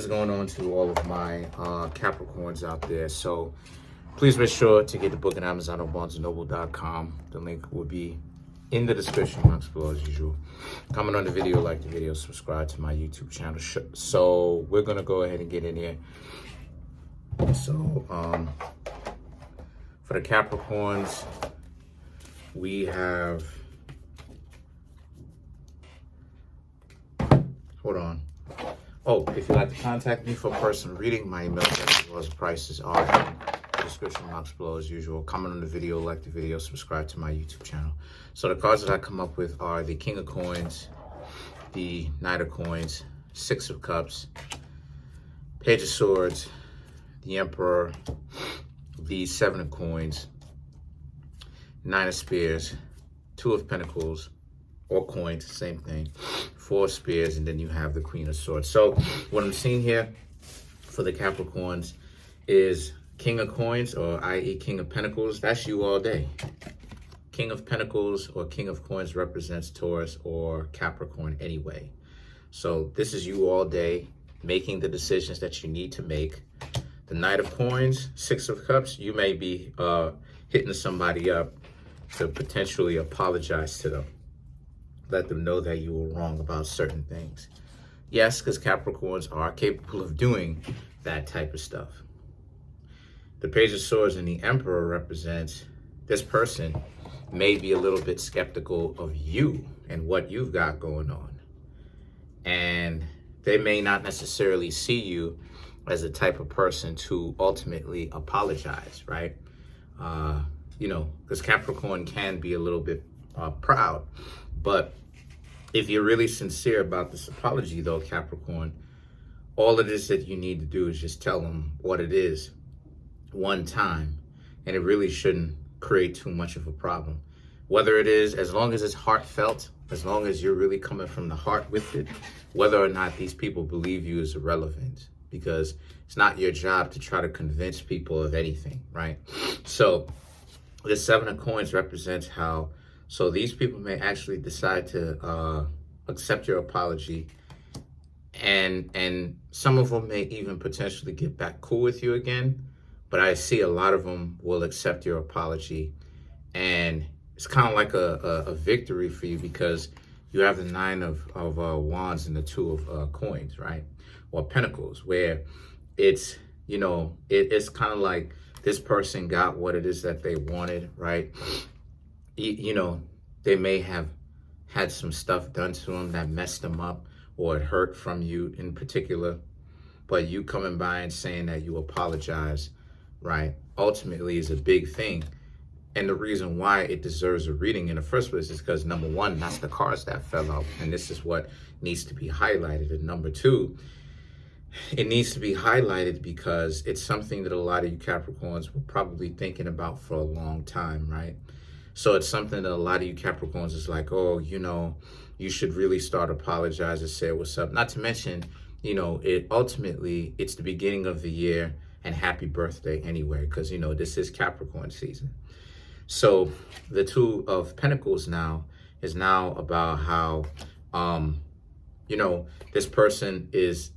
is going on to all of my Capricorns out there. So please make sure to get the book at Amazon or BarnesandNoble.com. The link will be in the description box below as usual. Comment on the video, like the video, subscribe to my YouTube channel. So we're going to go ahead and get in here. So for the Capricorns, we have, hold on. Oh, if you'd like to contact me for a personal reading, my email address as well as prices are in the description box below as usual. Comment on the video, like the video, subscribe to my YouTube channel. So the cards that I come up with are the King of Coins, the Knight of Coins, Six of Cups, Page of Swords, the Emperor, the Seven of Coins, Nine of Spears, Two of Pentacles, or coins, same thing, Four of Spears, and then you have the Queen of Swords. So what I'm seeing here for the Capricorns is King of Coins, or i.e. King of Pentacles. That's you all day. King of Pentacles or King of Coins represents Taurus or Capricorn anyway. So this is you all day, making the decisions that you need to make. The Knight of Coins, Six of Cups, you may be hitting somebody up to potentially apologize to them. Let them know that you were wrong about certain things. Yes, because Capricorns are capable of doing that type of stuff. The Page of Swords and the Emperor represents this person may be a little bit skeptical of you and what you've got going on. And they may not necessarily see you as the type of person to ultimately apologize, right? You know, because Capricorn can be a little bit proud. But if you're really sincere about this apology, though, Capricorn, all it is that you need to do is just tell them what it is one time. And it really shouldn't create too much of a problem. Whether it is, as long as it's heartfelt, as long as you're really coming from the heart with it, whether or not these people believe you is irrelevant. Because it's not your job to try to convince people of anything, right? So the Seven of Coins represents how, so these people may actually decide to accept your apology, and some of them may even potentially get back cool with you again. But I see a lot of them will accept your apology, and it's kind of like a victory for you because you have the Nine of Wands and the Two of Coins, right? Or Pentacles, where it's, you know, it's kind of like this person got what it is that they wanted, right? You know, they may have had some stuff done to them that messed them up or it hurt from you in particular, but you coming by and saying that you apologize, right, ultimately is a big thing. And the reason why it deserves a reading in the first place is because, number one, that's the cards that fell out, and this is what needs to be highlighted. And number two, it needs to be highlighted because it's something that a lot of you Capricorns were probably thinking about for a long time, right? So it's something that a lot of you Capricorns is like, oh, you know, you should really start apologizing, say what's up. Not to mention, you know, it ultimately, it's the beginning of the year, and happy birthday anyway, because, you know, this is Capricorn season. So the Two of Pentacles now is now about how, you know, this person is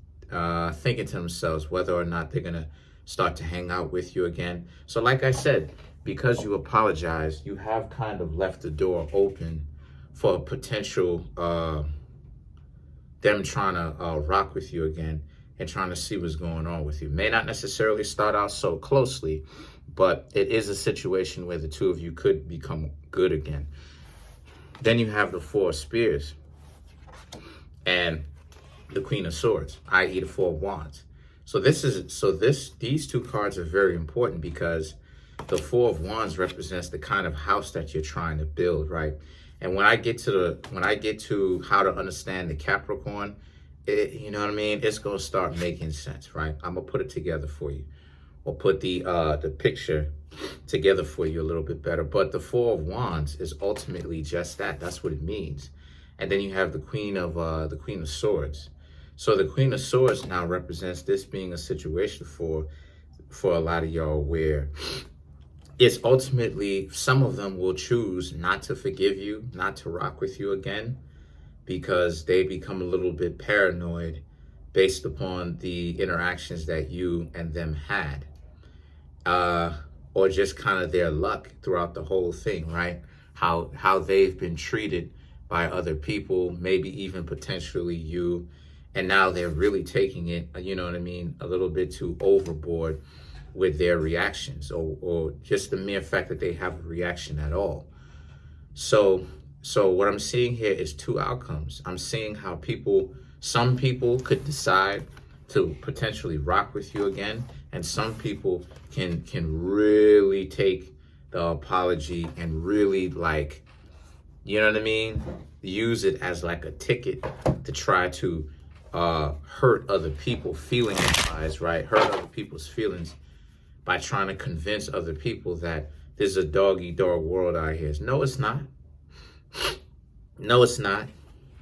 thinking to themselves whether or not they're going to start to hang out with you again. So like I said, because you apologize, you have kind of left the door open for potential them trying to rock with you again and trying to see what's going on with you. May not necessarily start out so closely, but it is a situation where the two of you could become good again. Then you have the Four of Spears and the Queen of Swords, i.e. the Four of Wands. So these two cards are very important because the Four of Wands represents the kind of house that you're trying to build, right? And when I get to how to understand the Capricorn, you know what I mean? It's gonna start making sense, right? I'm gonna put it together for you, or put the picture together for you a little bit better. But the Four of Wands is ultimately just that. That's what it means. And then you have the Queen of Swords. So the Queen of Swords now represents this being a situation for a lot of y'all where it's ultimately, some of them will choose not to forgive you, not to rock with you again, because they become a little bit paranoid based upon the interactions that you and them had, or just kind of their luck throughout the whole thing, right? How they've been treated by other people, maybe even potentially you, and now they're really taking it, you know what I mean, a little bit too overboard with their reactions, or just the mere fact that they have a reaction at all. So what I'm seeing here is two outcomes. I'm seeing how some people could decide to potentially rock with you again, and some people can really take the apology and really, like, you know what I mean, use it as like a ticket to try to hurt other people feelings-wise, right? Hurt other people's feelings by trying to convince other people that there's a dog-eat-dog world out here. No, it's not. No, it's not.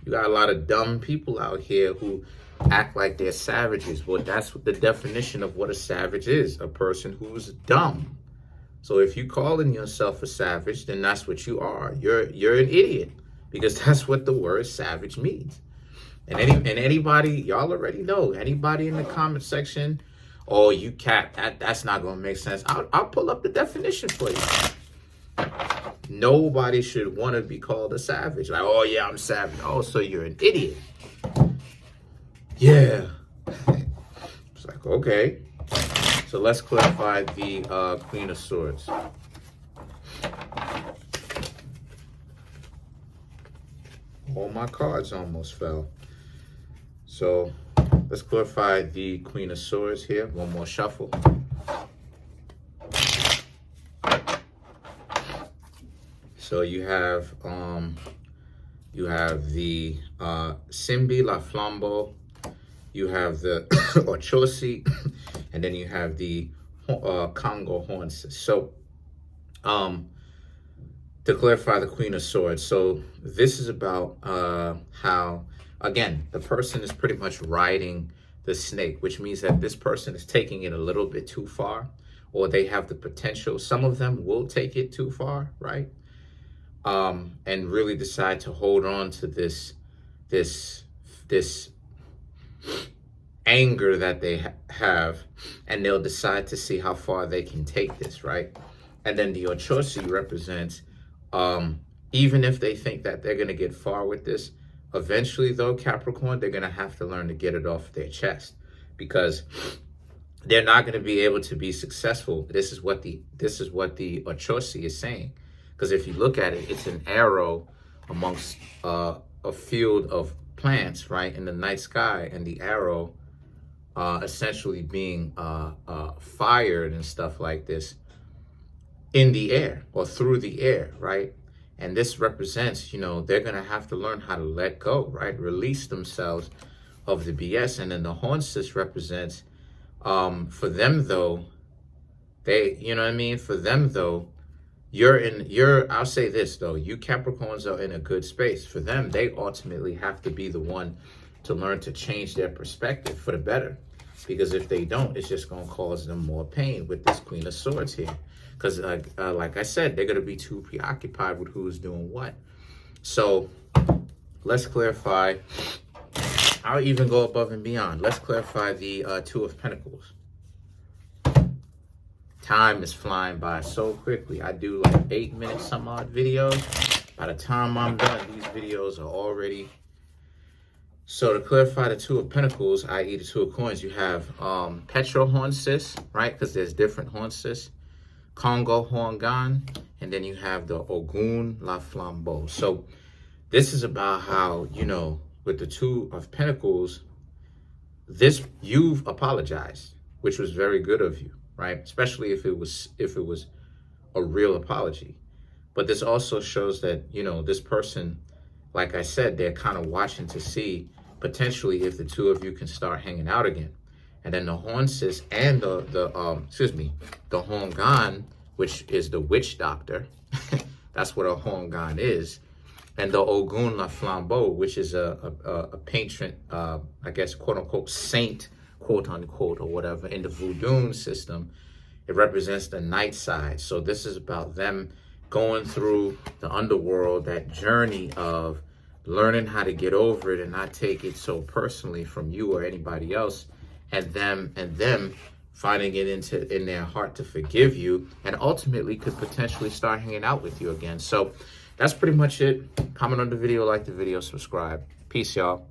You got a lot of dumb people out here who act like they're savages. Well, that's what the definition of what a savage is, a person who's dumb. So if you calling yourself a savage, then that's what you are. You're an idiot, because that's what the word savage means. And anybody, y'all already know, anybody in the comment section, oh, you cap, that's not gonna make sense. I'll pull up the definition for you. Nobody should want to be called a savage. Like, oh yeah, I'm savage. Oh, so you're an idiot. Yeah. It's like, okay. So let's clarify the Queen of Swords. All my cards almost fell. So let's clarify the Queen of Swords here. One more shuffle. So you have the Simbi La Flambeau, you have the Ochosi, and then you have the Congo Horns. So to clarify the Queen of Swords, so this is about how, again, the person is pretty much riding the snake, which means that this person is taking it a little bit too far, or they have the potential. Some of them will take it too far, right? And really decide to hold on to this anger that they have, and they'll decide to see how far they can take this, right? And then the Ochosi represents, even if they think that they're going to get far with this, eventually though, Capricorn, they're going to have to learn to get it off their chest, because they're not going to be able to be successful. This is what the Ochosi is saying. Because if you look at it, it's an arrow amongst a field of plants, right, in the night sky, and the arrow essentially being fired and stuff like this in the air or through the air, right? And this represents, you know, they're going to have to learn how to let go, right? Release themselves of the BS. And then the Hornsis represents, for them though, they, you know what I mean? For them though, I'll say this though, you Capricorns are in a good space. For them, they ultimately have to be the one to learn to change their perspective for the better. Because if they don't, it's just going to cause them more pain with this Queen of Swords here. Because like I said, they're going to be too preoccupied with who's doing what. So let's clarify. I'll even go above and beyond. Let's clarify the Two of Pentacles. Time is flying by so quickly. I do like 8-minute some odd videos. By the time I'm done, these videos are already. So to clarify the Two of Pentacles, i.e. the Two of Coins, you have Petro Hornsis, right? Because there's different Hornsis. Congo Horngan, and then you have the Ogun La Flambeau. So this is about how, you know, with the Two of Pentacles, you've apologized, which was very good of you. Right? Especially if it was a real apology. But this also shows that, you know, this person, like I said, they're kind of watching to see potentially if the two of you can start hanging out again. And then the Hornsis and the Hongan, which is the witch doctor. That's what a Hongan is. And the Ogun La Flambeau, which is a patron, I guess, quote unquote, saint, quote unquote, or whatever, in the voodoo system. It represents the night side. So this is about them going through the underworld, that journey of learning how to get over it and not take it so personally from you or anybody else, and them finding it in their heart to forgive you, and ultimately could potentially start hanging out with you again. So that's pretty much it. Comment on the video, like the video, subscribe. Peace, y'all.